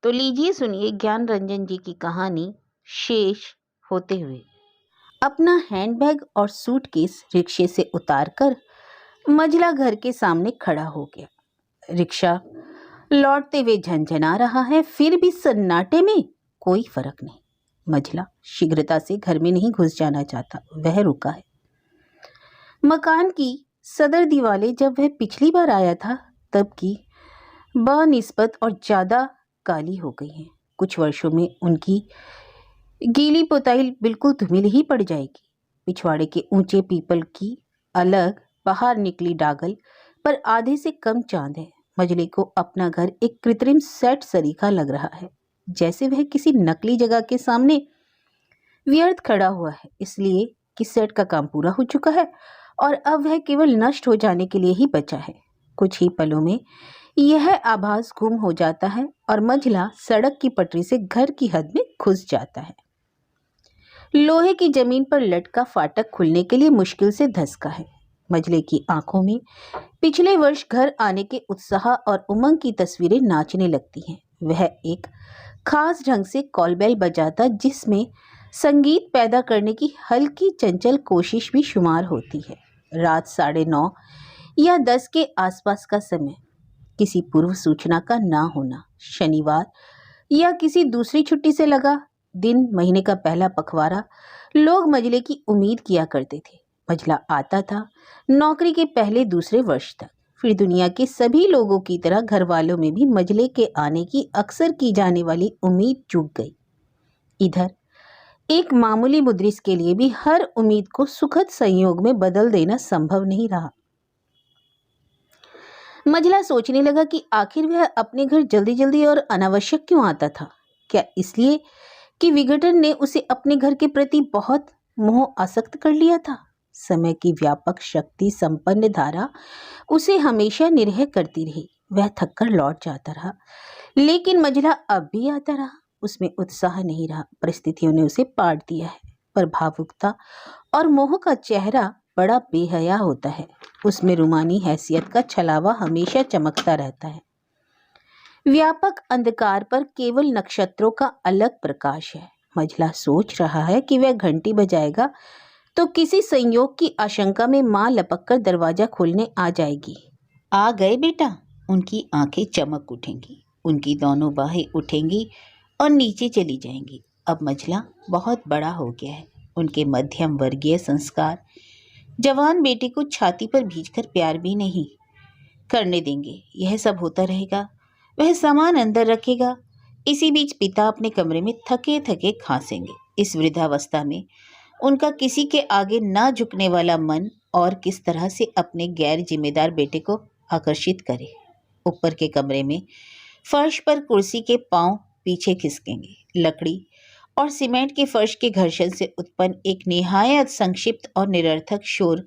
तो लीजिए सुनिए ज्ञान रंजन जी की कहानी शेष होते हुए। अपना हैंडबैग और सूटकेस रिक्शे से उतारकर मझला घर के सामने खड़ा हो गया। रिक्शा लौटते हुए झनझना रहा है, फिर भी सन्नाटे में कोई फर्क नहीं। मझला शीघ्रता से घर में नहीं घुस जाना चाहता, वह रुका है। मकान की सदर दीवारें जब वह पिछली बार आया था तब की बनिस्बत और ज्यादा काली हो गई हैं। कुछ वर्षों में उनकी गीली पुताई बिल्कुल धूमिल ही पड़ जाएगी। पिछवाड़े के ऊंचे पीपल की अलग बाहर निकली डागल पर आधे से कम चांद है। मजले को अपना घर एक कृत्रिम सेट सरीखा लग रहा है, जैसे वह किसी नकली जगह के सामने व्यर्थ खड़ा हुआ है, इसलिए कि सेट का काम पूरा हो चुका है और अब वह केवल नष्ट हो जाने के लिए ही बचा है। कुछ ही पलों में यह आभास गुम हो जाता है और मझला सड़क की पटरी से घर की हद में घुस जाता है। लोहे की जमीन पर लटका फाटक खुलने के लिए मुश्किल से धसका है। मझले की आंखों में पिछले वर्ष घर आने के उत्साह और उमंग की तस्वीरें नाचने लगती हैं। वह एक खास ढंग से कॉलबेल बजाता, जिसमें संगीत पैदा करने की हल्की चंचल कोशिश भी शुमार होती है। रात 9:30 या 10 के आसपास का समय, किसी पूर्व सूचना का ना होना, शनिवार या किसी दूसरी छुट्टी से लगा दिन, महीने का पहला पखवाड़ा, लोग मजले की उम्मीद किया करते थे। मजला आता था नौकरी के पहले दूसरे वर्ष तक। फिर दुनिया के सभी लोगों की तरह घर वालों में भी मजले के आने की अक्सर की जाने वाली उम्मीद चूक गई। इधर एक मामूली मुद्रिस के लिए भी हर उम्मीद को सुखद संयोग में बदल देना संभव नहीं रहा। मझला सोचने लगा कि आखिर वह अपने घर जल्दी जल्दी और अनावश्यक क्यों आता था। क्या इसलिए कि विघटन ने उसे अपने घर के प्रति बहुत मोह आसक्त कर लिया था? समय की व्यापक शक्ति संपन्न धारा उसे हमेशा निरह करती रही। वह थककर लौट जाता रहा, लेकिन मझला अब भी आता रहा। उसमें उत्साह नहीं रहा, परिस्थितियों ने उसे पाट दिया है। पर भावुकता और मोह का चेहरा बड़ा बेहया होता है, उसमें रूमानी हैसियत का छलावा हमेशा चमकता रहता है। व्यापक अंधकार पर केवल नक्षत्रों का अलग प्रकाश है। मझला सोच रहा है कि वह घंटी बजाएगा तो किसी संयोग की आशंका में मां लपककर दरवाजा खोलने आ जाएगी। आ गए बेटा। उनकी आंखें चमक उठेंगी, उनकी दोनों बाहें उठेंगी और नीचे चली जाएंगी। अब मझला बहुत बड़ा हो गया है। उनके मध्यम वर्गीय संस्कार जवान बेटे को छाती पर भींचकर प्यार भी नहीं करने देंगे। यह सब होता रहेगा। वह सामान अंदर रखेगा। इसी बीच पिता अपने कमरे में थके थके खांसेंगे। इस वृद्धावस्था में उनका किसी के आगे ना झुकने वाला मन और किस तरह से अपने गैर जिम्मेदार बेटे को आकर्षित करे। ऊपर के कमरे में फर्श पर कुर्सी के पांव पीछे खिसकेंगे। लकड़ी और सीमेंट के फर्श के घर्षण से उत्पन्न एक निहायत संक्षिप्त और निरर्थक शोर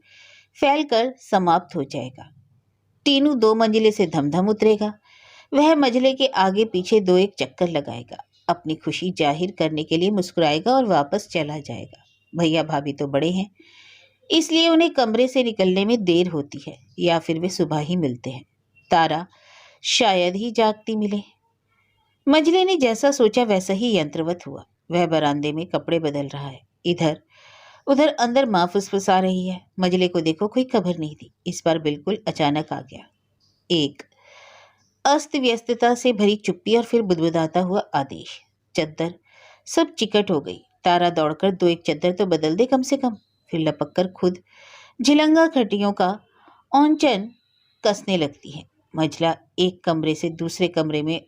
फैलकर समाप्त हो जाएगा। टीनू 2 मंजिले से धमधम उतरेगा। वह मझले के आगे पीछे 2-1 चक्कर लगाएगा, अपनी खुशी जाहिर करने के लिए मुस्कुराएगा और वापस चला जाएगा। भैया भाभी तो बड़े हैं, इसलिए उन्हें कमरे से निकलने में देर होती है, या फिर वे सुबह ही मिलते हैं। तारा शायद ही जागती मिले। मझले ने जैसा सोचा वैसा ही यंत्रवत हुआ। वह बरामदे में कपड़े बदल रहा है। इधर उधर अंदर माँ फुसफुसा रही है। मझले को देखो कोई खबर नहीं थी, इस बार बिल्कुल अचानक आ गया। एक अस्त व्यस्तता से भरी चुप्पी और फिर बुदबुदाता हुआ आदेश। चद्दर सब चिकट हो गई। तारा दौड़कर 2-1 चद्दर तो बदल दे कम से कम। फिर लपक कर खुद झिलंगा खटियों का औंचन कसने लगती है। मझला एक कमरे से दूसरे कमरे में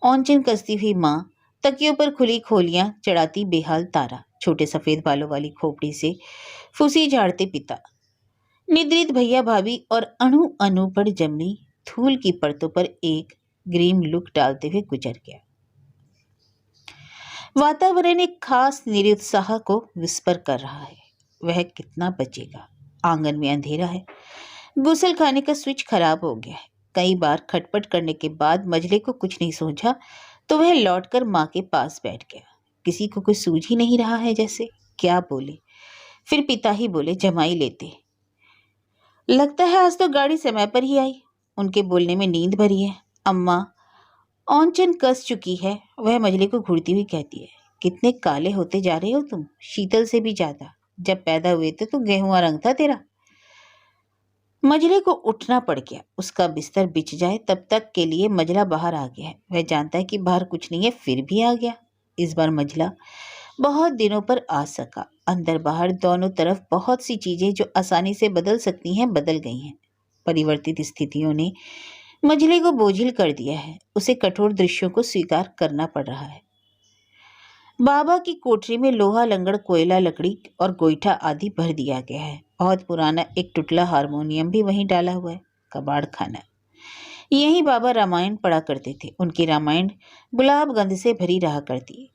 औंचन कसती हुई माँ, तकियों पर खुली खोलियां चढ़ाती बेहाल तारा, छोटे सफेद बालों वाली खोपड़ी से फुसी झाड़ते पिता, निद्रित भैया भाभी और अणु अणु पर जमी धूल की परतों पर एक ग्रीम लुक डालते हुए गुजर गया। वातावरण एक खास निरुत्साह को विस्पर कर रहा है। वह कितना बचेगा? आंगन में अंधेरा है। गुसल खाने का स्विच खराब हो गया है। कई बार खटपट करने के बाद मझले को कुछ नहीं सूझा तो वह लौटकर माँ के पास बैठ गया। किसी को कुछ सूझ ही नहीं रहा है, जैसे क्या बोले। फिर पिता ही बोले, जमाई लेते। लगता है आज तो गाड़ी समय पर ही आई। उनके बोलने में नींद भरी है। अम्मा औंचन कस चुकी है, वह मजले को घूरती हुई कहती है, कितने काले होते जा रहे हो तुम, शीतल से भी ज्यादा। जब पैदा हुए थे तो गेहुआ रंग था तेरा। मजले को उठना पड़ गया। उसका बिस्तर बिछ जाए तब तक के लिए मजला बाहर आ गया है। वह जानता है कि बाहर कुछ नहीं है, फिर भी आ गया। इस बार मजला बहुत दिनों पर आ सका। अंदर बाहर दोनों तरफ बहुत सी चीजें जो आसानी से बदल सकती हैं बदल गई हैं। परिवर्तित स्थितियों ने मजले को बोझिल कर दिया है। उसे कठोर दृश्यों को स्वीकार करना पड़ रहा है। बाबा की कोठरी में लोहा, लंगड़, कोयला, लकड़ी और गोईठा आदि भर दिया गया है। बहुत पुराना एक टुटला हारमोनियम भी वहीं डाला हुआ है। कबाड़ खाना। यहीं बाबा रामायण पढ़ा करते थे। उनकी रामायण गुलाब गंध से भरी रहा करती।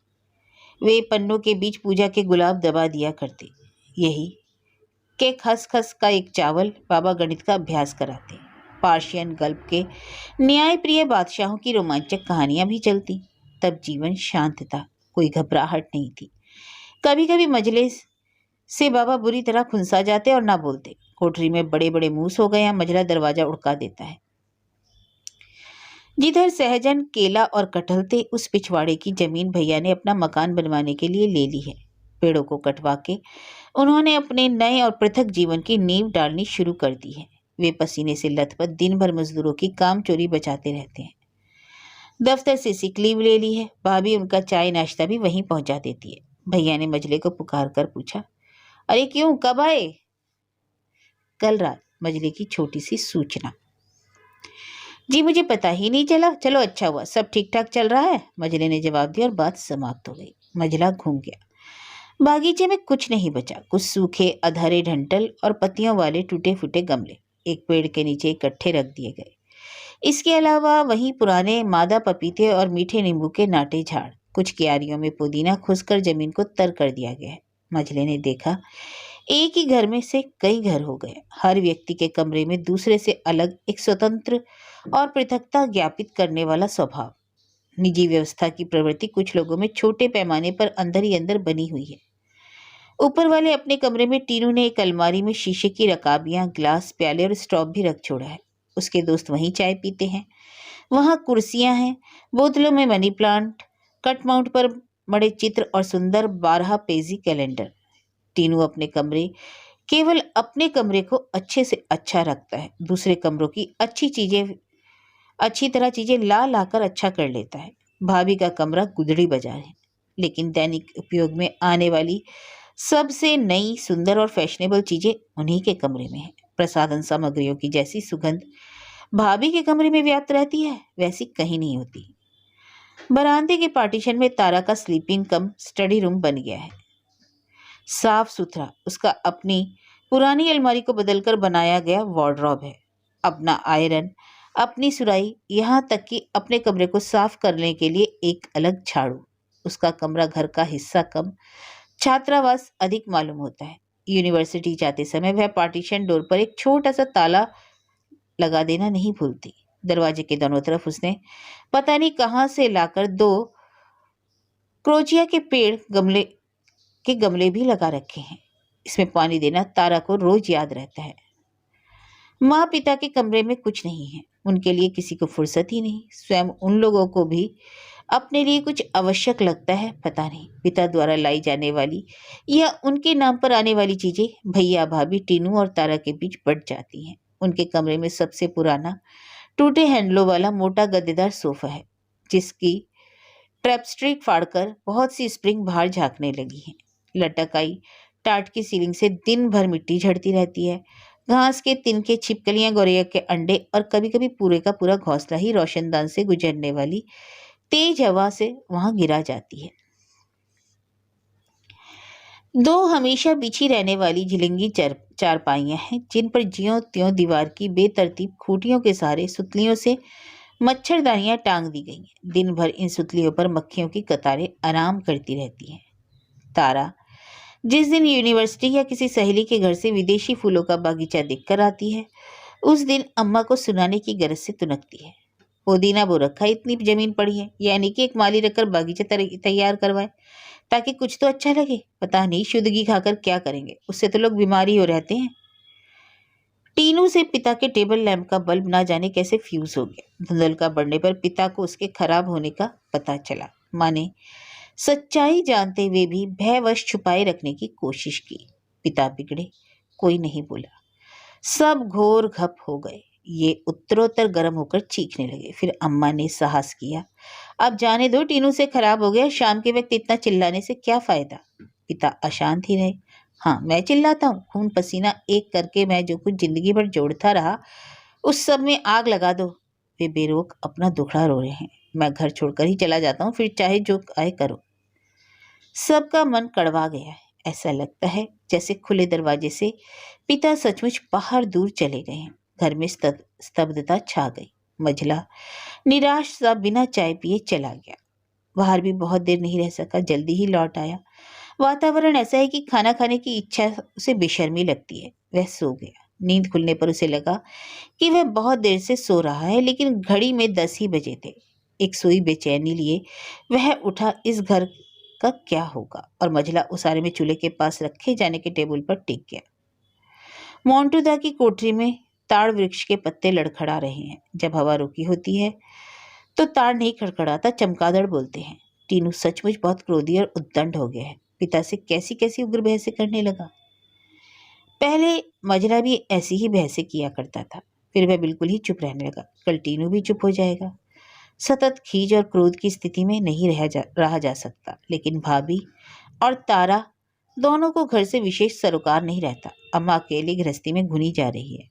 वे पन्नों के बीच पूजा के गुलाब दबा दिया करते। यही के खस खस का एक चावल बाबा गणित का अभ्यास कराते। पार्शियन गल्प के न्याय प्रिय बादशाहों की रोमांचक कहानियां भी चलती। तब जीवन शांत था, कोई घबराहट नहीं थी। कभी कभी मजलिस से बाबा बुरी तरह खुंसा जाते और ना बोलते। कोठरी में बड़े बड़े मूस हो गए हैं। मजला दरवाजा उड़का देता है। जिधर सहजन, केला और कटहल थे, उस पिछवाड़े की जमीन भैया ने अपना मकान बनवाने के लिए ले ली है। पेड़ों को कटवा के उन्होंने अपने नए और पृथक जीवन की नींव डालनी शुरू कर दी है। वे पसीने से लथपथ दिन भर मजदूरों की काम चोरी बचाते रहते हैं। दफ्तर से सिक लीव ले ली है। भाभी उनका चाय नाश्ता भी वहीं पहुंचा देती है। भैया ने मजले को पुकार कर पूछा, अरे क्यों, कब आए? कल रात। मजले की छोटी सी सूचना। जी मुझे पता ही नहीं चला। चलो अच्छा हुआ, सब ठीक ठाक चल रहा है, मजले ने जवाब दिया और बात समाप्त हो गई। मजला घूम गया। बागीचे में कुछ नहीं बचा। कुछ सूखे अधरे डंठल और पत्तियों वाले टूटे फूटे गमले एक पेड़ के नीचे इकट्ठे रख दिए गए। इसके अलावा वहीं पुराने मादा पपीते और मीठे नींबू के नाटे झाड़, कुछ क्यारियों में पुदीना खुसकर जमीन को तर कर दिया गया है। मजले ने देखा, एक ही घर में से कई घर हो गए। हर व्यक्ति के कमरे में दूसरे से अलग एक स्वतंत्र और पृथकता ज्ञापित करने वाला स्वभाव। निजी व्यवस्था की प्रवृत्ति कुछ लोगों में छोटे पैमाने पर अंदर ही अंदर बनी हुई है। ऊपर वाले अपने कमरे में टीनू ने एक अलमारी में शीशे की रकाबियां, ग्लास, प्याले और स्टॉप भी रख छोड़ा है। उसके दोस्त वहीं चाय पीते हैं। वहां कुर्सियां हैं, बोतलों में मनी प्लांट, कट माउंट पर बड़े चित्र और सुंदर 12 पेजी कैलेंडर। टीनू अपने कमरे, केवल अपने कमरे को अच्छे से अच्छा रखता है। दूसरे कमरों की अच्छी तरह चीजें ला लाकर अच्छा कर लेता है। भाभी का कमरा गुदड़ी बाजार है, लेकिन दैनिक उपयोग में आने वाली सबसे नई, सुंदर और फैशनेबल चीजें उन्हीं के कमरे में है। प्रसाधन सामग्रियों की जैसी सुगंध भाभी के कमरे में व्याप्त रहती है, वैसी कहीं नहीं होती। बरामदे के पार्टीशन में तारा का स्लीपिंग कम स्टडी रूम बन गया है। साफ सुथरा उसका अपनी पुरानी अलमारी को बदलकर बनाया गया वार्डरोब है। अपना आयरन, अपनी सुराई, यहाँ तक कि अपने कमरे को साफ करने के लिए एक अलग झाड़ू। उसका कमरा घर का हिस्सा कम, छात्रावास अधिक मालूम होता है। यूनिवर्सिटी जाते समय वह पार्टीशन डोर पर एक छोटा सा ताला लगा देना नहीं भूलती। दरवाजे के दोनों तरफ उसने पता नहीं कहाँ से लाकर 2 क्रोचिया के पेड़ गमले भी लगा रखे हैं। इसमें पानी देना तारा को रोज याद रहता है। माँ पिता के कमरे में कुछ नहीं है। उनके लिए किसी को फुर्सत ही नहीं। स्वयं उन लोगों को भी अपने लिए कुछ आवश्यक लगता है, पता नहीं। पिता द्वारा लाई जाने वाली या उनके नाम पर आने वाली चीजें भैया, भाभी, टीनू और तारा के बीच बट जाती हैं। उनके कमरे में सबसे पुराना टूटे हैंडलों वाला मोटा गद्देदार सोफा है, जिसकी ट्रैपस्ट्रिक फाड़कर बहुत सी स्प्रिंग बाहर झांकने लगी हैं। लटक आई टाट की सीलिंग से दिन भर मिट्टी झड़ती रहती है। घास के तिनके, छिपकलियां, गौरैया के अंडे और कभी कभी पूरे का पूरा घोंसला ही रोशनदान से गुजरने वाली तेज हवा से वहां गिरा जाती है। 2 हमेशा बिछी रहने वाली झिलिंगी चारपाइयां हैं, जिन पर ज्यों त्यों दीवार की बेतरतीब खूंटियों के सहारे सुतलियों से मच्छरदानियां टांग दी गई हैं। दिन भर इन सुतलियों पर मक्खियों की कतारें आराम करती रहती हैं। तारा जिस दिन यूनिवर्सिटी या किसी सहेली के घर से विदेशी फूलों का बागीचा देखकर आती है, उस दिन अम्मा को सुनाने की गरज से तुनकती है। पुदीना बो रखा, इतनी जमीन पड़ी है, यानी कि एक माली रखकर बागीचा तैयार करवाए ताकि कुछ तो अच्छा लगे। पता नहीं शुद्ध घी खाकर क्या करेंगे, उससे तो लोग बीमार ही हो रहते हैं। टीनू से पिता के टेबल लैंप का बल्ब ना जाने कैसे फ्यूज हो गया। धुंधलका बढ़ने पर पिता को उसके खराब होने का पता चला। माँ ने सच्चाई जानते हुए भी भयवश छुपाए रखने की कोशिश की। पिता बिगड़े, कोई नहीं बोला। सब घोर घप हो गए। ये उत्तरोत्तर गर्म होकर चीखने लगे। फिर अम्मा ने साहस किया, अब जाने दो, टीनू से खराब हो गया, शाम के वक्त इतना चिल्लाने से क्या फायदा। पिता अशांत ही रहे। हाँ, मैं चिल्लाता हूँ, खून पसीना एक करके मैं जो कुछ जिंदगी भर जोड़ता रहा उस सब में आग लगा दो। वे बेरोक अपना दुखड़ा रो रहे हैं। मैं घर छोड़कर ही चला जाता हूँ, फिर चाहे जो आए करो। सबका मन कड़वा गया है। ऐसा लगता है जैसे खुले दरवाजे से पिता सचमुच बाहर दूर चले गए हैं। घर में स्तब्धता छा गई। मझला निराश सा बिना चाय पिए चला गया। बाहर भी बहुत देर नहीं रह सका, जल्दी ही लौट आया। वातावरण ऐसा है कि खाना खाने की इच्छा उसे बेशर्मी लगती है। वह सो गया। नींद खुलने पर उसे लगा कि वह बहुत देर से सो रहा है, लेकिन घड़ी में 10 ही बजे थे। एक सोई बेचैनी लिए वह उठा। इस घर का क्या होगा? और मझला उसारे में चूल्हे के पास रखे जाने के टेबल पर टिक गया। मोंटूदा की कोठरी में ताड़ वृक्ष के पत्ते लड़खड़ा रहे हैं। जब हवा रुकी होती है तो ताड़ नहीं खड़खड़ाता, चमगादड़ बोलते हैं। टीनू सचमुच बहुत क्रोधी और उद्दंड हो गया है। पिता से कैसी कैसी उग्र बहसें करने लगा। पहले मजरा भी ऐसी ही बहसें किया करता था, फिर वह बिल्कुल ही चुप रहने लगा। कल टीनू भी चुप हो जाएगा। सतत खीज और क्रोध की स्थिति में नहीं रहा जा सकता। लेकिन भाभी और तारा दोनों को घर से विशेष सरोकार नहीं रहता। अम्मा अकेली गृहस्थी में घुनी जा रही है।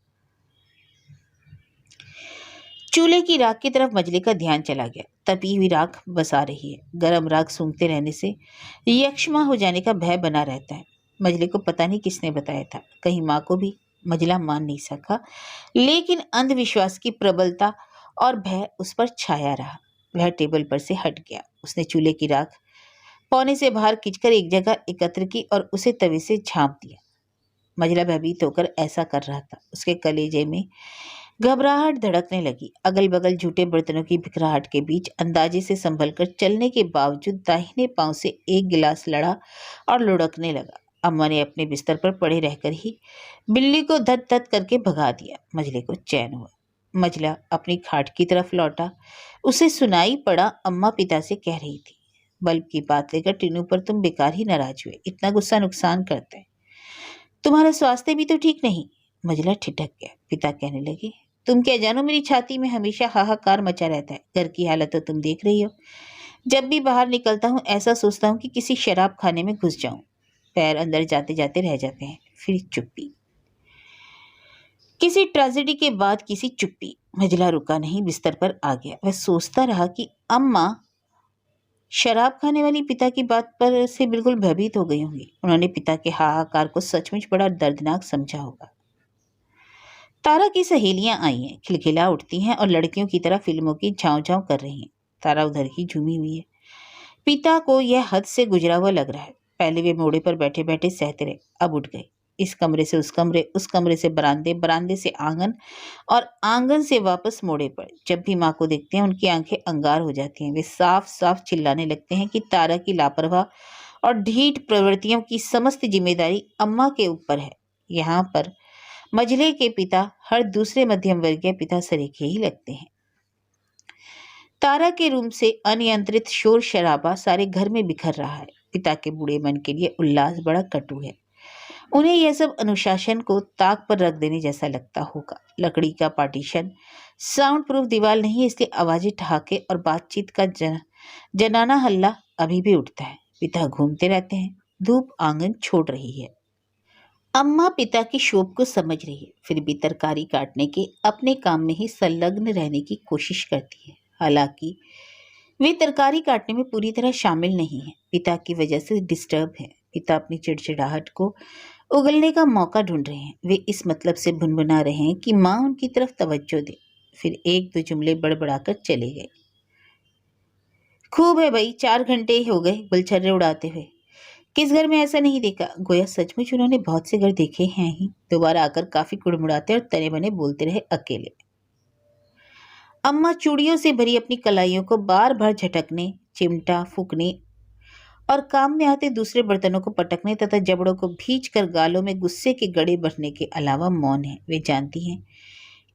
चूल्हे की राख की तरफ मजले का ध्यान चला गया। तपी हुई राख बसा रही है। गर्म राख सूंघते रहने से यक्ष्मा हो जाने का भय बना रहता है। मजले को पता नहीं किसने बताया था, कहीं माँ को भी। मजला मान नहीं सका, लेकिन अंधविश्वास की प्रबलता और भय उस पर छाया रहा। वह टेबल पर से हट गया। उसने चूल्हे की राख पौने से बाहर खींचकर एक जगह एकत्र की और उसे तवे से झाँप दिया। मजला भयभीत होकर ऐसा कर रहा था। उसके कलेजे में घबराहट धड़कने लगी। अगल बगल झूठे बर्तनों की बिखराहट के बीच अंदाजे से संभलकर चलने के बावजूद दाहिने पांव से एक गिलास लड़ा और लुढ़कने लगा। अम्मा ने अपने बिस्तर पर पड़े रहकर ही बिल्ली को धत धत करके भगा दिया। मजले को चैन हुआ। मजला अपनी खाट की तरफ लौटा। उसे सुनाई पड़ा, अम्मा पिता से कह रही थी, बल्ब की बात लेकर टीनू पर तुम बेकार ही नाराज हुए। इतना गुस्सा नुकसान करता है। तुम्हारा स्वास्थ्य भी तो ठीक नहीं। मजला ठिठक गया। पिता कहने लगे, तुम क्या जानो, मेरी छाती में हमेशा हाहाकार मचा रहता है। घर की हालत तो तुम देख रही हो। जब भी बाहर निकलता हूँ ऐसा सोचता हूँ कि किसी शराब खाने में घुस जाऊं। पैर अंदर जाते जाते रह जाते हैं। फिर चुप्पी। किसी ट्रेजेडी के बाद किसी चुप्पी। मजला रुका नहीं, बिस्तर पर आ गया। वह सोचता रहा कि अम्मा शराब खाने वाली पिता की बात पर से बिल्कुल भयभीत हो गई होंगी। उन्होंने पिता के हाहाकार को सचमुच बड़ा दर्दनाक समझा होगा। तारा की सहेलियां आई हैं, खिलखिला उठती हैं और लड़कियों की तरह फिल्मों की झांव झांव कर रही हैं। तारा उधर ही झूमी हुई है। पिता को यह हद से गुजरा हुआ लग रहा है। पहले वे मोड़े पर बैठे बैठे सहते रहे, अब उठ गए। इस कमरे से उस कमरे, उस कमरे से बरामदे, बरामदे से आंगन और आंगन से वापस मोड़े पर। जब भी माँ को देखते हैं उनकी आंखें अंगार हो जाती हैं। वे साफ साफ चिल्लाने लगते हैं कि तारा की लापरवाह और ढीठ प्रवृत्तियों की समस्त जिम्मेदारी अम्मा के ऊपर है। यहाँ पर मजले के पिता हर दूसरे मध्यम वर्गीय पिता सरीखे ही लगते हैं। तारा के रूम से अनियंत्रित शोर शराबा सारे घर में बिखर रहा है। पिता के बूढ़े मन के लिए उल्लास बड़ा कटु है। उन्हें यह सब अनुशासन को ताक पर रख देने जैसा लगता होगा। लकड़ी का पार्टीशन, साउंड प्रूफ दीवार नहीं, इसलिए आवाजें, ठहाके और बातचीत का जनाना हल्ला अभी भी उठता है। पिता घूमते रहते हैं। धूप आंगन छोड़ रही है। अम्मा पिता की शोभ को समझ रही है, फिर भी तरकारी काटने के अपने काम में ही संलग्न रहने की कोशिश करती है। हालांकि वे तरकारी काटने में पूरी तरह शामिल नहीं है। पिता की वजह से डिस्टर्ब है। पिता अपनी चिड़चिड़ाहट को उगलने का मौका ढूंढ रहे हैं। वे इस मतलब से भुनभुना रहे हैं कि माँ उनकी तरफ तवज्जो दे। फिर एक दो जुमले बड़बड़ाकर चले गए। खूब है भाई, 4 घंटे हो गए गुलछर्रे उड़ाते हुए। किस घर में ऐसा नहीं देखा। गोया सचमुच उन्होंने बहुत से घर देखे हैं ही। दोबारा आकर काफी कुड़मुड़ाते और तने बने बोलते रहे अकेले। अम्मा चूड़ियों से भरी अपनी कलाइयों को बार बार झटकने, चिमटा फूकने और काम में आते दूसरे बर्तनों को पटकने तथा जबड़ों को भींच कर गालों में गुस्से के गड़े भरने के अलावा मौन है। वे जानती हैं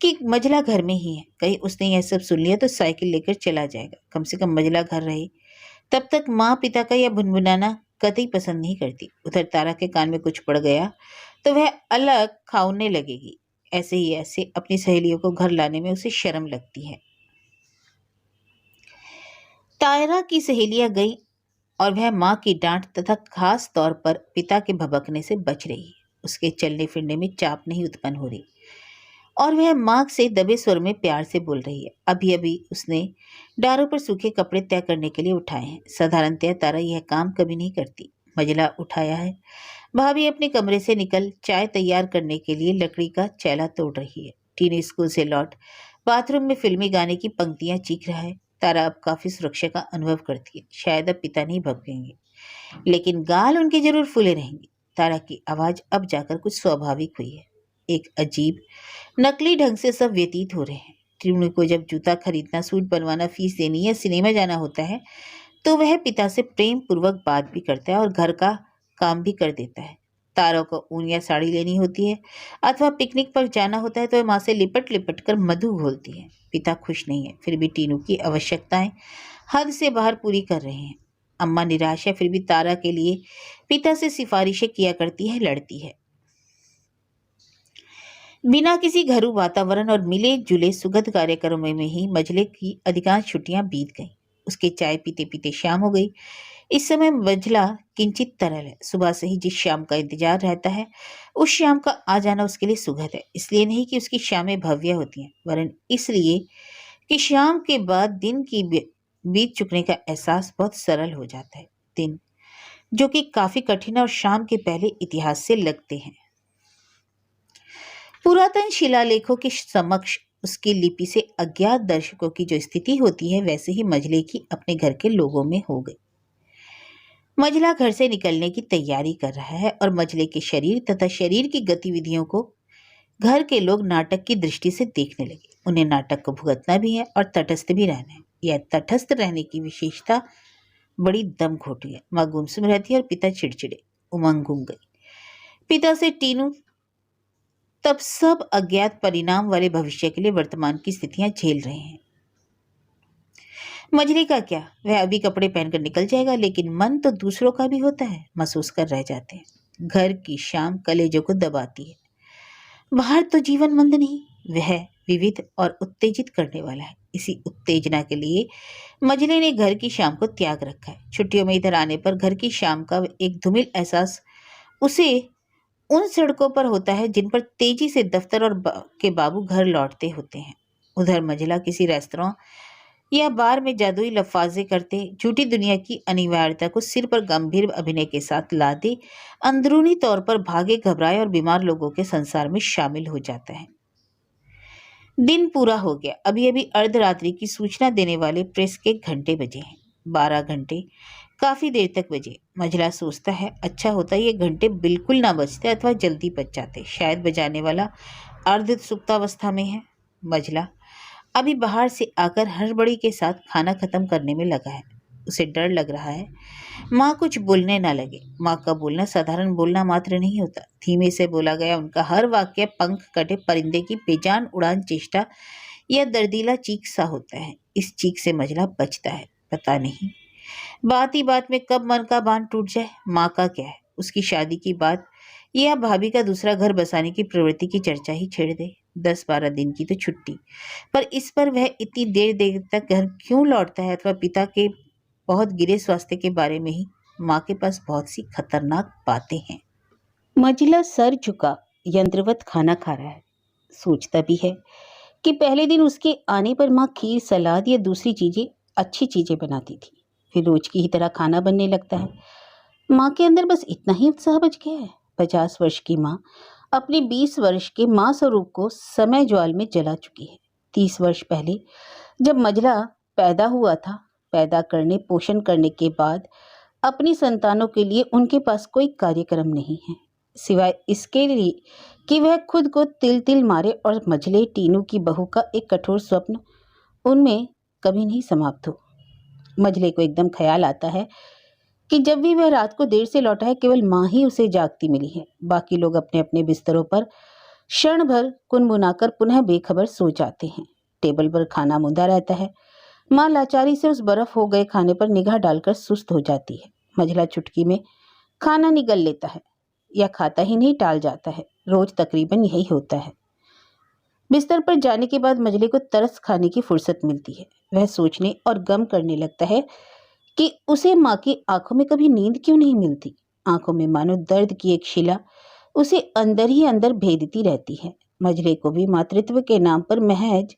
कि मजला घर में ही है, कहीं उसने यह सब सुन लिया तो साइकिल लेकर चला जाएगा। कम से कम मजला घर रहे। तब तक माँ पिता का यह भुनभुनाना कतई पसंद नहीं करती। उधर तारा के कान में कुछ पड़ गया तो वह अलग खाउने लगेगी। ऐसे ही ऐसे अपनी सहेलियों को घर लाने में उसे शर्म लगती है। तायरा की सहेलियां गई और वह माँ की डांट तथा खास तौर पर पिता के भभकने से बच रही है। उसके चलने फिरने में चाप नहीं उत्पन्न हो रही और वह माँ से दबे स्वर में प्यार से बोल रही है। अभी अभी उसने डारों पर सूखे कपड़े तय करने के लिए उठाए हैं। साधारणतया तारा यह काम कभी नहीं करती। मजला उठाया है। भाभी अपने कमरे से निकल चाय तैयार करने के लिए लकड़ी का चैला तोड़ रही है। टीनी स्कूल से लौट बाथरूम में फिल्मी गाने की पंक्तियां चीख रहा है। तारा अब काफी सुरक्षा का अनुभव करती है। शायद अब पिता नहीं भभकेंगे, लेकिन गाल उनके जरूर फूले रहेंगे। तारा की आवाज अब जाकर कुछ स्वाभाविक हुई है। एक अजीब नकली ढंग से सब व्यतीत हो रहे हैं। टीनू को जब जूता खरीदना, सूट बनवाना, फीस देनी या सिनेमा जाना होता है तो वह पिता से प्रेम पूर्वक बात भी करता है और घर का काम भी कर देता है। तारा को ऊन या साड़ी लेनी होती है अथवा पिकनिक पर जाना होता है तो वह माँ से लिपट लिपट कर मधु घोलती है। पिता खुश नहीं है, फिर भी टीनू की आवश्यकताएं हद से बाहर पूरी कर रहे हैं। अम्मा निराश है, फिर भी तारा के लिए पिता से सिफारिशें किया करती है, लड़ती है। बिना किसी घरेलू वातावरण और मिले जुले सुखद कार्यक्रमों में ही मजले की अधिकांश छुट्टियां बीत गईं। उसके चाय पीते पीते शाम हो गई। इस समय मजला किंचित तरल है। सुबह से ही जिस शाम का इंतजार रहता है उस शाम का आ जाना उसके लिए सुखद है। इसलिए नहीं कि उसकी शामें भव्य होती हैं, वरन इसलिए कि शाम के बाद दिन की बीत चुकने का एहसास बहुत सरल हो जाता है। दिन जो कि काफी कठिन और शाम के पहले इतिहास से लगते हैं। पुरातन शिलालेखों के समक्ष उसकी लिपि से अज्ञात दर्शकों की जो स्थिति होती है वैसे ही मजले की अपने घर के लोगों में हो गई। मजला घर से निकलने की तैयारी कर रहा है और मजले के शरीर तथा शरीर की गतिविधियों को घर के लोग नाटक की दृष्टि से देखने लगे। उन्हें नाटक को भुगतना भी है और तटस्थ भी रहना है। यह तटस्थ रहने की विशेषता बड़ी दम घोटी है। माँ गुमसुम रहती है और पिता चिड़चिड़े। उमंग घूम गई। पिता से टीनू तब सब अज्ञात परिणाम वाले भविष्य के लिए वर्तमान की स्थितियां झेल रहे हैं। मजले का क्या, वह अभी कपड़े पहनकर निकल जाएगा, लेकिन मन तो दूसरों का भी होता है। महसूस कर रह जाते हैं। घर की शाम कलेजों को दबाती है। बाहर तो जीवन मंद नहीं, वह विविध और उत्तेजित करने वाला है। इसी उत्तेजना के लिए मजले ने घर की शाम को त्याग रखा है। छुट्टियों में इधर आने पर घर की शाम का एक धूमिल एहसास उसे उन सड़कों पर होता है जिन पर तेजी से दफ्तर और के बाबू घर लौटते होते हैं। उधर मजला किसी रेस्तरां या बार में जादुई लफ्फाजे करते, झूठी दुनिया की अनिवार्यता को सिर पर गंभीर अभिनय के साथ लादे अंदरूनी तौर पर भागे घबराए और बीमार लोगों के संसार में शामिल हो जाता है। दिन पूरा हो गया। अभी अभी अर्धरात्रि की सूचना देने वाले प्रेस के घंटे बजे हैं। 12 घंटे काफी देर तक बजे। मजला सोचता है अच्छा होता ये घंटे बिल्कुल ना बजते अथवा जल्दी बज जाते। शायद बजाने वाला अर्ध सुप्तावस्था में है। मजला अभी बाहर से आकर हड़बड़ी के साथ खाना खत्म करने में लगा है। उसे डर लग रहा है माँ कुछ बोलने ना लगे। माँ का बोलना साधारण बोलना मात्र नहीं होता। धीमे से बोला गया उनका हर वाक्य पंख कटे परिंदे की बेजान उड़ान चेष्टा या दर्दीला चीख सा होता है। इस चीख से मजला बचता है। पता नहीं बात ही बात में कब मन का बांध टूट जाए। माँ का क्या है, उसकी शादी की बात या भाभी का दूसरा घर बसाने की प्रवृत्ति की चर्चा ही छेड़ दे। 10-12 दिन की तो छुट्टी, पर इस पर वह इतनी देर देर तक घर क्यों लौटता है? अथवा पिता के बहुत गिरे स्वास्थ्य के बारे में ही माँ के पास बहुत सी खतरनाक बातें हैं। मजला सर झुका यंत्रवत खाना खा रहा है। सोचता भी है कि पहले दिन उसके आने पर माँ खीर, सलाद या दूसरी चीजें, अच्छी चीजें बनाती थी। फिर रोज की ही तरह खाना बनने लगता है। माँ के अंदर बस इतना ही उत्साह बच गया है। 50 वर्ष की माँ अपने 20 वर्ष के माँ स्वरूप को समय ज्वाल में जला चुकी है। 30 वर्ष पहले जब मजला पैदा हुआ था, पैदा करने पोषण करने के बाद अपनी संतानों के लिए उनके पास कोई कार्यक्रम नहीं है सिवाय इसके लिए कि वह खुद को तिल तिल मारे और मजले टीनू की बहू का एक कठोर स्वप्न उनमें कभी नहीं समाप्त हो। मजले को एकदम ख्याल आता है कि जब भी वह रात को देर से लौटा है केवल माँ ही उसे जागती मिली है। बाकी लोग अपने अपने बिस्तरों पर क्षण भर कुनमुनाकर पुनः बेखबर सो जाते हैं। टेबल पर खाना मुदा रहता है। माँ लाचारी से उस बर्फ हो गए खाने पर निगाह डालकर सुस्त हो जाती है। मझला चुटकी में खाना निगल लेता है या खाता ही नहीं टाल जाता है। रोज तकरीबन यही होता है। बिस्तर पर जाने के बाद मजले को तरस खाने की फुर्सत मिलती है। वह सोचने और गम करने लगता है कि उसे माँ की आंखों में कभी नींद क्यों नहीं मिलती। आंखों में मानो दर्द की एक शिला उसे अंदर ही अंदर भेदती रहती है। मजले को भी मातृत्व के नाम पर महज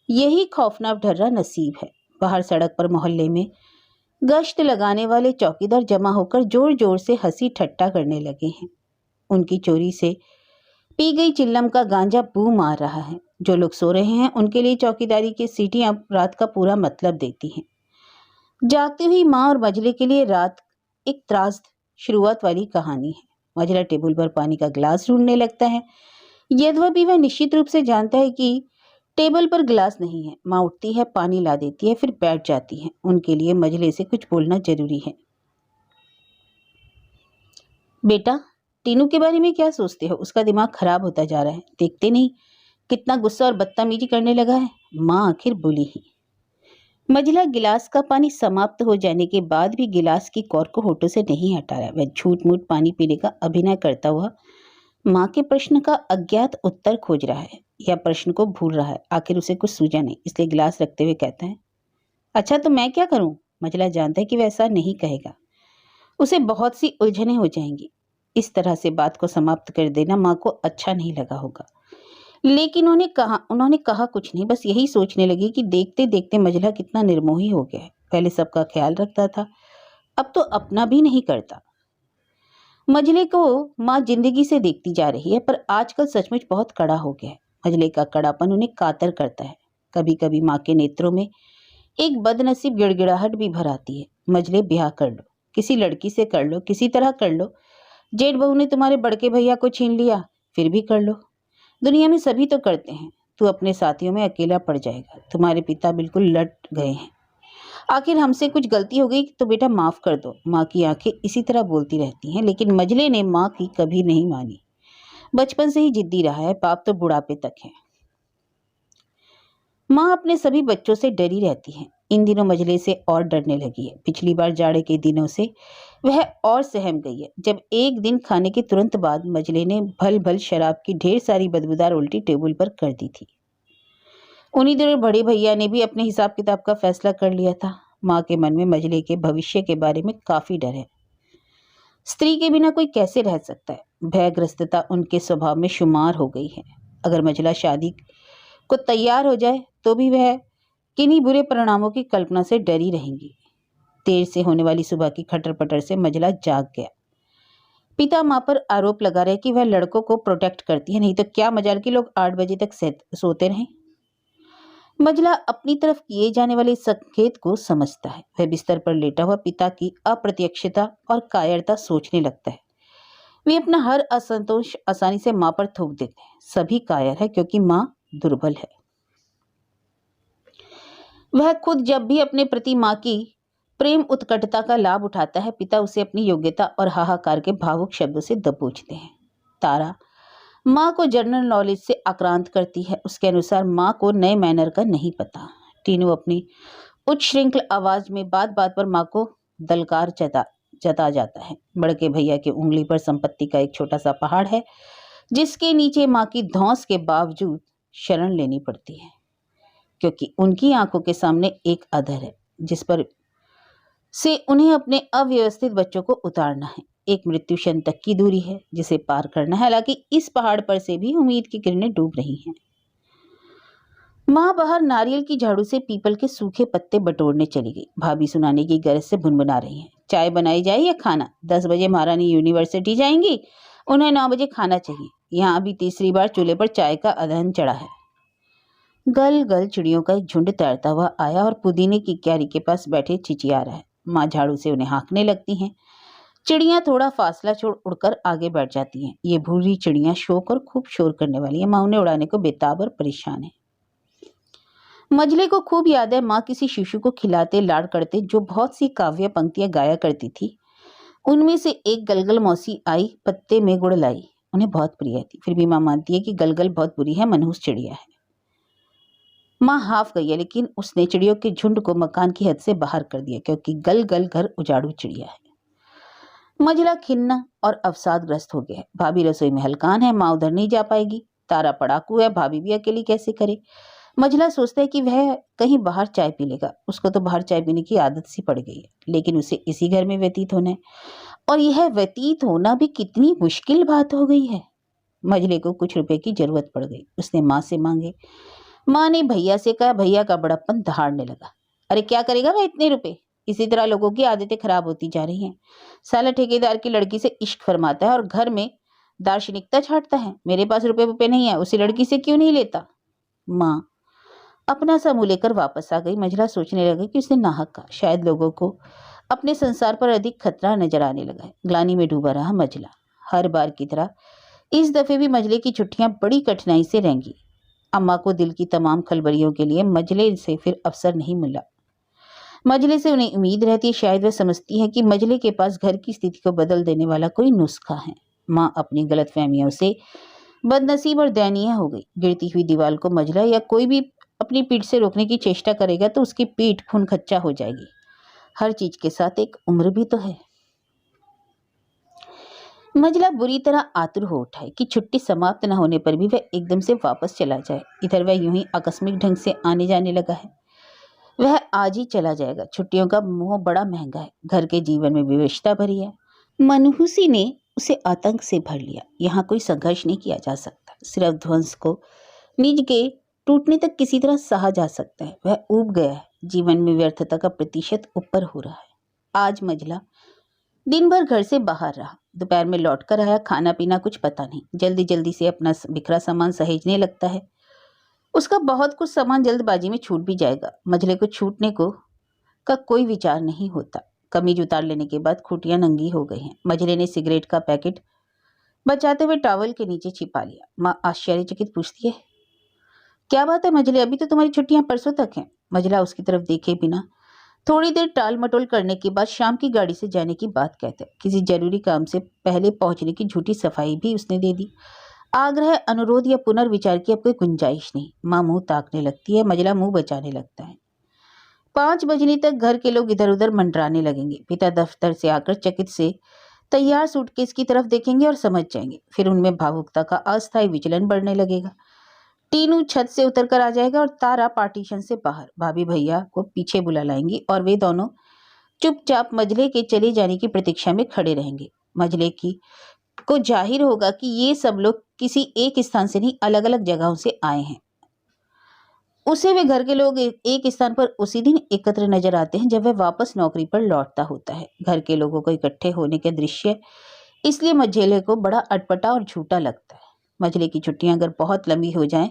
यही खौफनाक ढर्रा नसीब है। बाहर सड़क पर मोहल्ले में गश्त लगाने वाले चौकीदार जमा होकर जोर जोर से हंसी ठट्टा करने लगे हैं। उनकी चोरी से पी गई चिल्लम का गांजा बू मार रहा है। जो लोग सो रहे हैं उनके लिए चौकीदारी की सीटियां रात का पूरा मतलब देती हैं। जागती हुई माँ और मजले के लिए रात एक त्रासद शुरुआत वाली कहानी है। मजला टेबल पर पानी का गिलास ढूंढने लगता है। यद्यपि वह निश्चित रूप से जानता है कि टेबल पर गिलास नहीं है। माँ उठती है, पानी ला देती है, फिर बैठ जाती है। उनके लिए मजले से कुछ बोलना जरूरी है। बेटा, टीनू के बारे में क्या सोचते हो? उसका दिमाग खराब होता जा रहा है। देखते नहीं कितना गुस्सा और बदतमीजी करने लगा है। माँ आखिर बोली ही। मझला गिलास का पानी समाप्त हो जाने के बाद भी गिलास की कॉर्क को होठों से नहीं हटा रहा। वह झूठ मूठ पानी पीने का अभिनय करता हुआ माँ के प्रश्न का अज्ञात उत्तर खोज रहा है या प्रश्न को भूल रहा है। आखिर उसे कुछ सूझा नहीं, इसलिए गिलास रखते हुए कहता है, अच्छा तो मैं क्या करूं? मझला जानता है कि वह ऐसा नहीं कहेगा। उसे बहुत सी उलझनें हो जाएंगी। इस तरह से बात को समाप्त कर देना माँ को अच्छा नहीं लगा होगा। लेकिन उन्होंने कहा कुछ नहीं। बस यही सोचने लगी कि देखते देखते मजला कितना निर्मोही हो गया है। पहले सबका ख्याल रखता था, अब तो अपना भी नहीं करता। मजले को माँ जिंदगी से देखती जा रही है, पर आजकल सचमुच बहुत कड़ा हो गया है। मजले का कड़ापन उन्हें कातर करता है। कभी कभी माँ के नेत्रों में एक बदनसीब गिड़गिड़ाहट भी भर आती है। मजले, ब्याह कर लो, किसी लड़की से कर लो, किसी तरह कर लो। जेठ बहू ने तुम्हारे बड़के भैया को छीन लिया, फिर भी कर लो। दुनिया में सभी तो करते हैं। तू अपने साथियों में अकेला पड़ जाएगा। तुम्हारे पिता बिल्कुल लट गए हैं। आखिर हमसे कुछ गलती हो गई तो बेटा माफ कर दो। माँ की आंखें इसी तरह बोलती रहती हैं, लेकिन मजले ने माँ की कभी नहीं मानी। बचपन से ही जिद्दी रहा है, पाप तो बुढ़ापे तक है। माँ अपने सभी बच्चों से डरी रहती है। इन दिनों मजले से और डरने लगी है। पिछली बार जाड़े के दिनों से वह और सहम गई है, जब एक दिन खाने के तुरंत बाद मजले ने भल भल शराब की ढेर सारी बदबूदार उल्टी टेबल पर कर दी थी। उन्हीं दिनों बड़े भैया ने भी अपने हिसाब किताब का फैसला कर लिया था। माँ के मन में मजले के भविष्य के बारे में काफी डर है। स्त्री के बिना कोई कैसे रह सकता है? भयग्रस्तता उनके स्वभाव में शुमार हो गई है। अगर मजला शादी को तैयार हो जाए तो भी वह किन्हीं बुरे परिणामों की कल्पना से डरी रहेंगी। देर से होने वाली सुबह की खटर पटर से मजला जाग गया। पिता माँ पर आरोप लगा रहे कि वह लड़कों को प्रोटेक्ट करती है, नहीं तो क्या मजाल कि लोग 8 बजे तक सोते रहें। मजला अपनी तरफ किए जाने वाले संकेत को समझता है। वह बिस्तर पर लेटा हुआ पिता की अप्रत्यक्षता और कायरता सोचने लगता है। वे अपना हर असंतोष आसानी से माँ पर थोप देते हैं। सभी कायर है क्योंकि माँ दुर्बल है। वह खुद जब भी अपने प्रति माँ की प्रेम उत्कटता का लाभ उठाता है, पिता उसे अपनी योग्यता और हाहाकार के भावुक शब्दों से दबोचते हैं। तारा माँ को जनरल नॉलेज से आक्रांत करती है। उसके अनुसार माँ को नए मैनर का नहीं पता। टीनू अपनी उच्च श्रृंखल आवाज में बात बात पर माँ को दलकार जता जाता है। बड़के भैया की उंगली पर संपत्ति का एक छोटा सा पहाड़ है, जिसके नीचे माँ की धौंस के बावजूद शरण लेनी पड़ती है, क्योंकि उनकी आंखों के सामने एक अधर है जिस पर से उन्हें अपने अव्यवस्थित बच्चों को उतारना है। एक मृत्यु क्षण तक की दूरी है जिसे पार करना है। हालांकि इस पहाड़ पर से भी उम्मीद की किरणें डूब रही हैं। माँ बाहर नारियल की झाड़ू से पीपल के सूखे पत्ते बटोरने चली गई। भाभी सुनाने की गरज से भुनभुना रही हैं, चाय बनाई जाए या खाना? 10 बजे महारानी यूनिवर्सिटी जाएंगी, उन्हें 9 बजे खाना चाहिए। यहाँ अभी तीसरी बार चूल्हे पर चाय का अदहन चढ़ा है। गल गल चिड़ियों का एक झुंड तैरता हुआ आया और पुदीने की क्यारी के पास बैठे चिचिया रहा है। माँ झाड़ू से उन्हें हाँकने लगती हैं। चिड़ियाँ थोड़ा फासला छोड़ उड़कर आगे बैठ जाती हैं। ये भूरी चिड़ियाँ शौक और खूब शोर करने वाली है। माँ उन्हें उड़ाने को बेताब और परेशान है। मजले को खूब याद है माँ किसी शिशु को खिलाते लाड़ करते जो बहुत सी काव्य पंक्तियां गाया करती थी। उनमें से एक गलगल मौसी आई, पत्ते में गुड़ लाई, उन्हें बहुत प्रिय थी। फिर भी माँ मानती है कि गलगल बहुत बुरी है, मनहूस चिड़िया है। माँ हाफ गई है, लेकिन उसने चिड़ियों के झुंड को मकान की हद से बाहर कर दिया, क्योंकि गलगल घर उजाड़ू चिड़िया है। मंजिला खिन्न और अवसादग्रस्त हो गया है। भाभी रसोई में हलकान है, माँ उधर नहीं जा पाएगी। तारा पड़ाकू है, भाभी भी अकेली कैसे करे। मंजिला सोचता है कि वह कहीं बाहर चाय पी लेगा। उसको तो बाहर चाय पीने की आदत सी पड़ गई है, लेकिन उसे इसी घर में व्यतीत होना है, और यह व्यतीत होना भी कितनी मुश्किल बात हो गई है। मंजिले को कुछ रुपए की जरूरत पड़ गई। उसने माँ से मांगे। माँ ने भैया से कहा। भैया का बड़प्पन दहाड़ने लगा। अरे क्या करेगा मैं इतने रुपए? इसी तरह लोगों की आदतें खराब होती जा रही हैं। साला ठेकेदार की लड़की से इश्क फरमाता है और घर में दार्शनिकता छाटता है। मेरे पास रुपए नहीं है, उसी लड़की से क्यों नहीं लेता? माँ अपना सा मुंह लेकर वापस आ गई। मंजिला सोचने लगी कि उसने नाहक कहा। शायद लोगों को अपने संसार पर अधिक खतरा नजर आने लगा है। ग्लानि में डूबा रहा मंजिला। हर बार की तरह इस दफे भी मंजिले की छुट्टियां बड़ी कठिनाई से रहेंगी। अम्मा को दिल की तमाम खलबलियों के लिए मंजिले से फिर अवसर नहीं मिला। मंजिले से उन्हें उम्मीद रहती है, शायद वह समझती है कि मंजिले के पास घर की स्थिति को बदल देने वाला कोई नुस्खा है। माँ अपनी गलतफहमियों से बदनसीब और दयनीय हो गई। गिरती हुई दीवार को मंजिला या कोई भी अपनी पीठ से रोकने की चेष्टा करेगा तो उसकी पीठ खून खच्चा हो जाएगी। हर चीज के साथ एक उम्र भी तो है। मंजिला बुरी तरह आतुर हो उठा है कि छुट्टी समाप्त न होने पर भी वह एकदम से वापस चला जाए। इधर वह यूं ही आकस्मिक ढंग से आने जाने लगा है। वह आज ही चला जाएगा। छुट्टियों का मोह बड़ा महंगा है। घर के जीवन में विवशता भरी है। मनहूसी ने उसे आतंक से भर लिया। यहाँ कोई संघर्ष नहीं किया जा सकता। सिर्फ ध्वंस को निज के टूटने तक किसी तरह सहा जा सकता है। वह ऊब गया है। जीवन में व्यर्थता का प्रतिशत ऊपर हो रहा है। आज मंजिला दिन भर घर से बाहर रहा। दोपहर में लौट कर आया। खाना पीना कुछ पता नहीं। जल्दी जल्दी से अपना बिखरा सामान सहेजने लगता है। उसका बहुत कुछ सामान जल्दबाजी में छूट भी जाएगा। मंजिले को छूटने को का कोई विचार नहीं होता। कमीज उतार लेने के बाद खूटियां नंगी हो गई हैं। मंजिले ने सिगरेट का पैकेट बचाते हुए टॉवल के नीचे छिपा लिया। माँ आश्चर्यचकित पूछती है, क्या बात है मंजिले, अभी तो तुम्हारी छुट्टियां परसों तक हैं। मंजिला उसकी तरफ देखे बिना थोड़ी देर टाल मटोल करने के बाद शाम की गाड़ी से जाने की बात कहते। किसी जरूरी काम से पहले पहुंचने की झूठी सफाई भी उसने दे दी। आग्रह, अनुरोध या पुनर्विचार की अब कोई गुंजाइश नहीं। माँ मुंह ताकने लगती है। मंजिला मुंह बचाने लगता है। 5 बजने तक घर के लोग इधर उधर मंडराने लगेंगे। पिता दफ्तर से आकर चकित से तैयार सूटकेस की तरफ देखेंगे और समझ जाएंगे। फिर उनमें भावुकता का अस्थायी विचलन बढ़ने लगेगा। टीनू छत से उतर कर आ जाएगा और तारा पार्टीशन से बाहर। भाभी भैया को पीछे बुला लाएंगी और वे दोनों चुपचाप मंजिले के चले जाने की प्रतीक्षा में खड़े रहेंगे। मंजिले की को जाहिर होगा कि ये सब लोग किसी एक स्थान से नहीं, अलग अलग जगहों से आए हैं। उसे वे घर के लोग एक स्थान पर उसी दिन एकत्र नजर आते हैं जब वह वापस नौकरी पर लौटता होता है। घर के लोगों को इकट्ठे होने के दृश्य इसलिए मंजिले को बड़ा अटपटा और झूठा लगता है। मंजिले की छुट्टियां अगर बहुत लंबी हो जाएं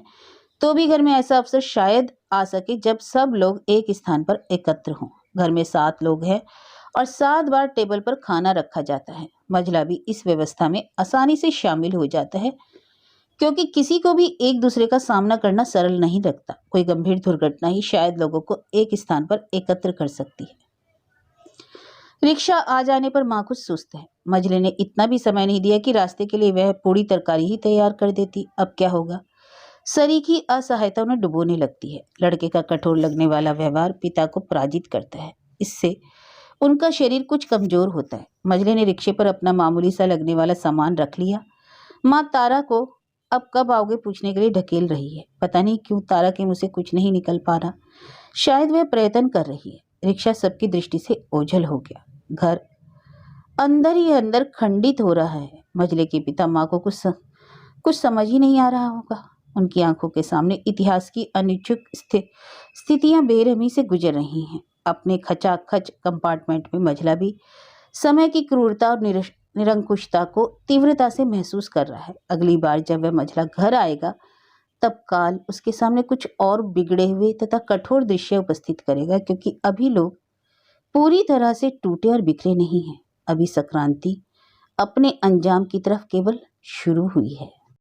तो भी घर में ऐसा अवसर शायद आ सके जब सब लोग एक स्थान पर एकत्र हों। घर में 7 लोग हैं और 7 बार टेबल पर खाना रखा जाता है। मंजिला भी इस व्यवस्था में आसानी से शामिल हो जाता है, क्योंकि किसी को भी एक दूसरे का सामना करना सरल नहीं लगता। कोई गंभीर दुर्घटना ही शायद लोगों को एक स्थान पर एकत्र कर सकती है। रिक्शा आ जाने पर माँ कुछ सुस्त है। मंजिले ने इतना भी समय नहीं दिया कि रास्ते के लिए वह पूरी तरकारी ही तैयार कर देती। अब क्या होगा? सरीखी असहायता उन्हें डुबोने लगती है। लड़के का कठोर लगने वाला व्यवहार पिता को पराजित करता है। इससे उनका शरीर कुछ कमजोर होता है। मंजिले ने रिक्शे पर अपना मामूली सा लगने वाला सामान रख लिया। माँ तारा को अब कब आओगे पूछने के लिए ढकेल रही है। पता नहीं क्यों तारा के मुंह से कुछ नहीं निकल पा रहा। शायद वह प्रयत्न कर रही है। रिक्शा सबकी दृष्टि से ओझल हो गया। घर अंदर ही अंदर खंडित हो रहा है। मंजिले के पिता माँ को कुछ समझ ही नहीं आ रहा होगा। उनकी आंखों के सामने इतिहास की अनिच्छुक स्थितियां बेरहमी से गुजर रही हैं। अपने खचाखच कंपार्टमेंट में मंजिला भी समय की क्रूरता और निरंकुशता को तीव्रता से महसूस कर रहा है। अगली बार जब वह मंजिला घर आएगा तब काल उसके सामने कुछ और बिगड़े हुए तथा कठोर दृश्य उपस्थित करेगा, क्योंकि अभी लोग पूरी तरह से टूटे और बिखरे नहीं हैं। अभी संक्रांति अपने अंजाम की तरफ केवल शुरू हुई है।